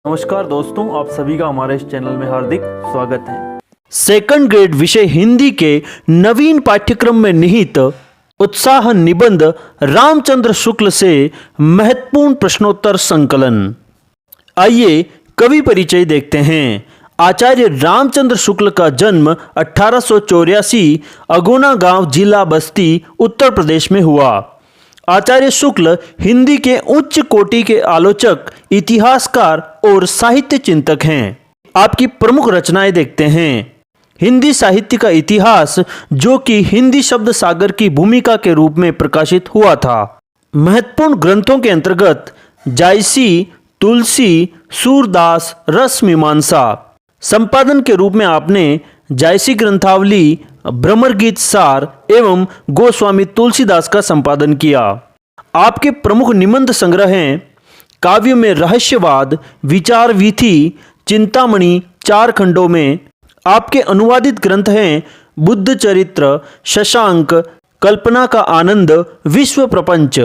नमस्कार दोस्तों, आप सभी का हमारे इस चैनल में हार्दिक स्वागत है। सेकंड ग्रेड विषय हिंदी के नवीन पाठ्यक्रम में निहित उत्साह निबंध रामचंद्र शुक्ल से महत्वपूर्ण प्रश्नोत्तर संकलन। आइए कवि परिचय देखते हैं। आचार्य रामचंद्र शुक्ल का जन्म 1884 अगोना गांव, जिला बस्ती, उत्तर प्रदेश में हुआ। आचार्य शुक्ल हिंदी के उच्च कोटि के आलोचक, इतिहासकार और साहित्य चिंतक हैं। आपकी प्रमुख रचनाएं देखते हैं। हिंदी साहित्य का इतिहास, जो कि हिंदी शब्द सागर की भूमिका के रूप में प्रकाशित हुआ था। महत्वपूर्ण ग्रंथों के अंतर्गत जायसी, तुलसी, सूरदास, रस मीमांसा। संपादन के रूप में आपने जायसी ग्रंथावली, भ्रमर गीत सार एवं गोस्वामी तुलसीदास का संपादन किया। आपके प्रमुख निबंध संग्रह हैं काव्य में रहस्यवाद, विचार वीथी, चिंतामणि 4 खंडों में। आपके अनुवादित ग्रंथ हैं बुद्ध चरित्र, शशांक, कल्पना का आनंद, विश्व प्रपंच।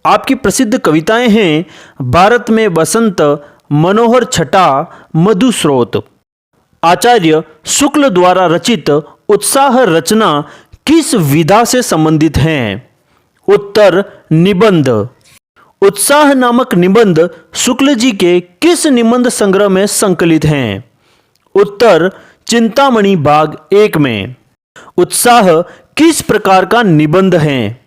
आपकी प्रसिद्ध कविताएं हैं भारत में बसंत, मनोहर छटा, मधुस्रोत। आचार्य शुक्ल द्वारा रचित उत्साह रचना किस विधा से संबंधित हैं? उत्तर, निबंध। उत्साह नामक निबंध शुक्ल जी के किस निबंध संग्रह में संकलित हैं? उत्तर, चिंतामणि भाग 1 में। उत्साह किस प्रकार का निबंध है?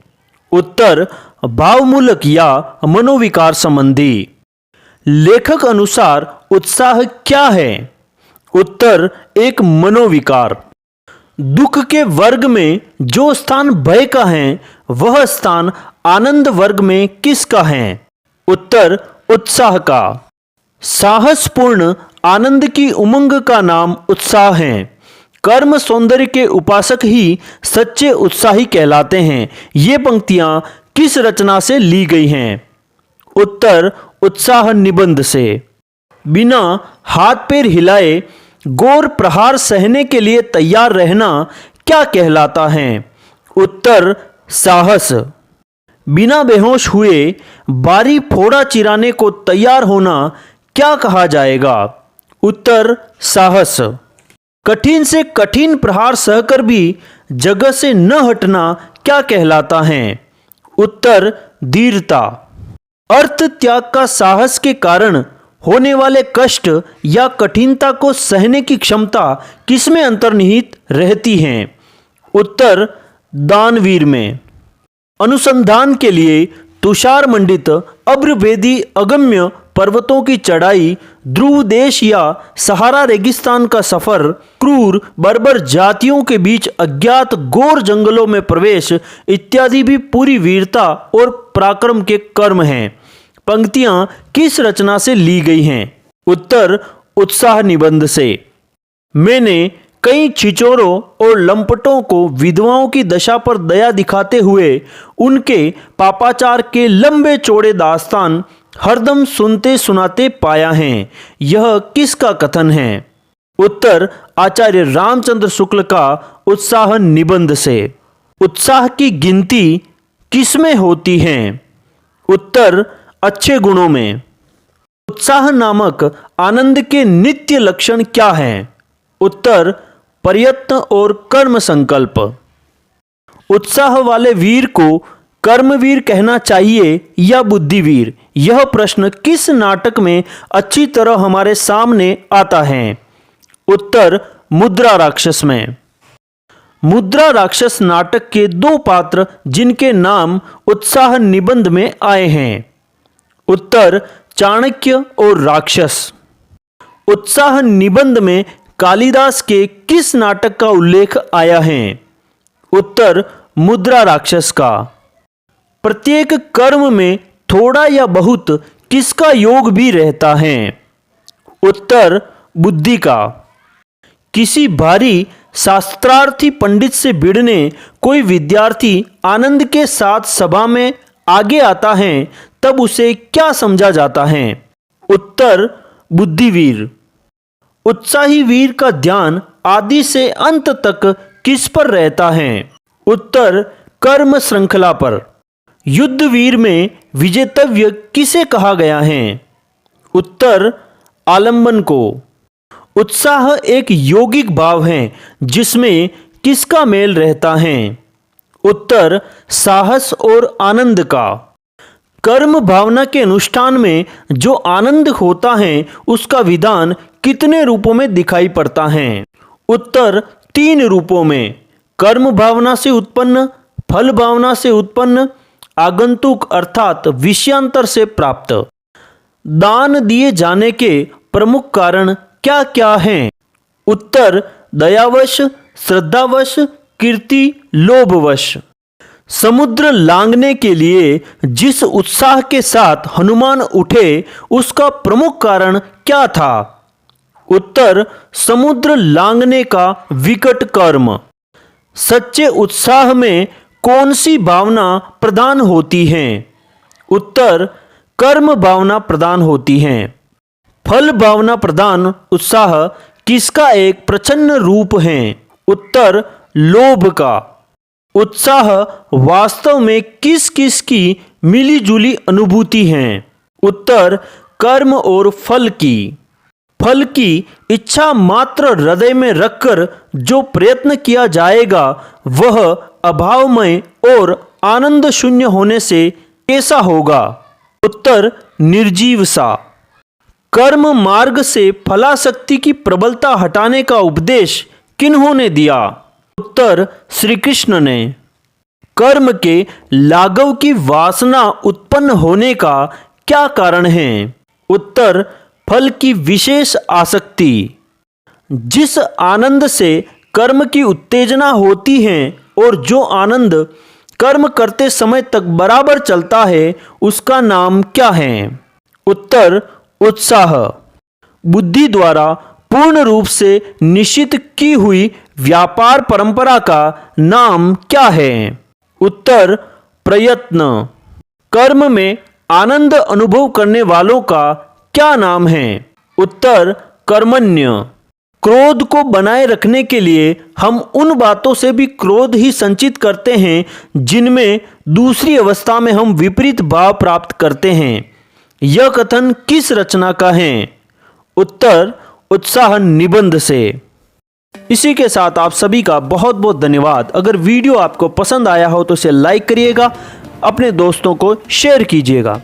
उत्तर, भावमूलक या मनोविकार संबंधी। लेखक अनुसार उत्साह क्या है? उत्तर, एक मनोविकार। दुख के वर्ग में जो स्थान भय का है, वह स्थान आनंद वर्ग में किसका है? उत्तर, उत्साह का। साहसपूर्ण आनंद की उमंग का नाम उत्साह है। कर्म सौंदर्य के उपासक ही सच्चे उत्साही कहलाते हैं। ये पंक्तियां किस रचना से ली गई हैं? उत्तर, उत्साह निबंध से। बिना हाथ पैर हिलाए गौर प्रहार सहने के लिए तैयार रहना क्या कहलाता है? उत्तर, साहस। बिना बेहोश हुए बारी फोड़ा चिराने को तैयार होना क्या कहा जाएगा? उत्तर, साहस। कठिन से कठिन प्रहार सहकर भी जगह से न हटना क्या कहलाता है? उत्तर, धीरता। अर्थ त्याग का साहस के कारण होने वाले कष्ट या कठिनता को सहने की क्षमता किसमें अंतर्निहित रहती है? उत्तर, दानवीर में। अनुसंधान के लिए तुषार मंडित अभ्रभेदी अगम्य पर्वतों की चढ़ाई, ध्रुव देश या सहारा रेगिस्तान का सफर, क्रूर बर्बर जातियों के बीच अज्ञात घोर जंगलों में प्रवेश इत्यादि भी पूरी वीरता और पराक्रम के कर्म हैं। पंक्तियां किस रचना से ली गई हैं? उत्तर, उत्साह निबंध से। मैंने कई छिचोरों और लंपटों को विधवाओं की दशा पर दया दिखाते हुए उनके पापाचार के लंबे चौड़े दास्तान हरदम सुनते सुनाते पाया है। यह किसका कथन है? उत्तर, आचार्य रामचंद्र शुक्ल का उत्साह निबंध से। उत्साह की गिनती किसमें होती है? उत्तर, अच्छे गुणों में। उत्साह नामक आनंद के नित्य लक्षण क्या हैं? उत्तर, प्रयत्न और कर्म संकल्प। उत्साह वाले वीर को कर्मवीर कहना चाहिए या बुद्धिवीर? यह प्रश्न किस नाटक में अच्छी तरह हमारे सामने आता है? उत्तर, मुद्रा राक्षस में। मुद्रा राक्षस नाटक के 2 पात्र जिनके नाम उत्साह निबंध में आए हैं। उत्तर, चाणक्य और राक्षस। उत्साह निबंध में कालिदास के किस नाटक का उल्लेख आया है? उत्तर, मुद्रा राक्षस का। प्रत्येक कर्म में थोड़ा या बहुत किसका योग भी रहता है? उत्तर, बुद्धि का। किसी भारी शास्त्रार्थी पंडित से भिड़ने कोई विद्यार्थी आनंद के साथ सभा में आगे आता है, तब उसे क्या समझा जाता है? उत्तर, बुद्धिवीर। उत्साही वीर का ध्यान आदि से अंत तक किस पर रहता है? उत्तर, कर्म श्रृंखला पर। युद्धवीर में विजेतव्य किसे कहा गया है? उत्तर आलंबन को। उत्साह एक यौगिक भाव है जिसमें किसका मेल रहता है? उत्तर साहस और आनंद का। कर्म भावना के अनुष्ठान में जो आनंद होता है उसका विधान कितने रूपों में दिखाई पड़ता है? उत्तर 3 रूपों में। कर्म भावना से उत्पन्न, फल भावना से उत्पन्न, आगंतुक अर्थात विषयांतर से प्राप्त। दान दिए जाने के प्रमुख कारण क्या क्या हैं? उत्तर दयावश, श्रद्धावश, कीर्ति, लोभवश। समुद्र लांघने के लिए जिस उत्साह के साथ हनुमान उठे उसका प्रमुख कारण क्या था? उत्तर समुद्र लांघने का विकट कर्म। सच्चे उत्साह में कौन सी भावना प्रधान होती है? उत्तर कर्म भावना प्रधान होती है। फल भावना प्रधान उत्साह किसका एक प्रच्छन्न रूप है? उत्तर लोभ का। उत्साह वास्तव में किस किस की मिलीजुली अनुभूति है? उत्तर कर्म और फल की। फल की इच्छा मात्र हृदय में रखकर जो प्रयत्न किया जाएगा वह अभावमय और आनंद शून्य होने से कैसा होगा? उत्तर निर्जीव सा। कर्म मार्ग से फलासक्ति की प्रबलता हटाने का उपदेश किन्होंने दिया? उत्तर श्री कृष्ण ने। कर्म के लाघव की वासना उत्पन्न होने का क्या कारण है? उत्तर फल की विशेष आसक्ति। जिस आनंद से कर्म की उत्तेजना होती है और जो आनंद कर्म करते समय तक बराबर चलता है उसका नाम क्या है? उत्तर उत्साह। बुद्धि द्वारा पूर्ण रूप से निश्चित की हुई व्यापार परंपरा का नाम क्या है? उत्तर प्रयत्न। कर्म में आनंद अनुभव करने वालों का क्या नाम है? उत्तर कर्मण्य। क्रोध को बनाए रखने के लिए हम उन बातों से भी क्रोध ही संचित करते हैं जिनमें दूसरी अवस्था में हम विपरीत भाव प्राप्त करते हैं। यह कथन किस रचना का है? उत्तर उत्साह निबंध से। इसी के साथ आप सभी का बहुत बहुत धन्यवाद। अगर वीडियो आपको पसंद आया हो तो इसे लाइक करिएगा, अपने दोस्तों को शेयर कीजिएगा।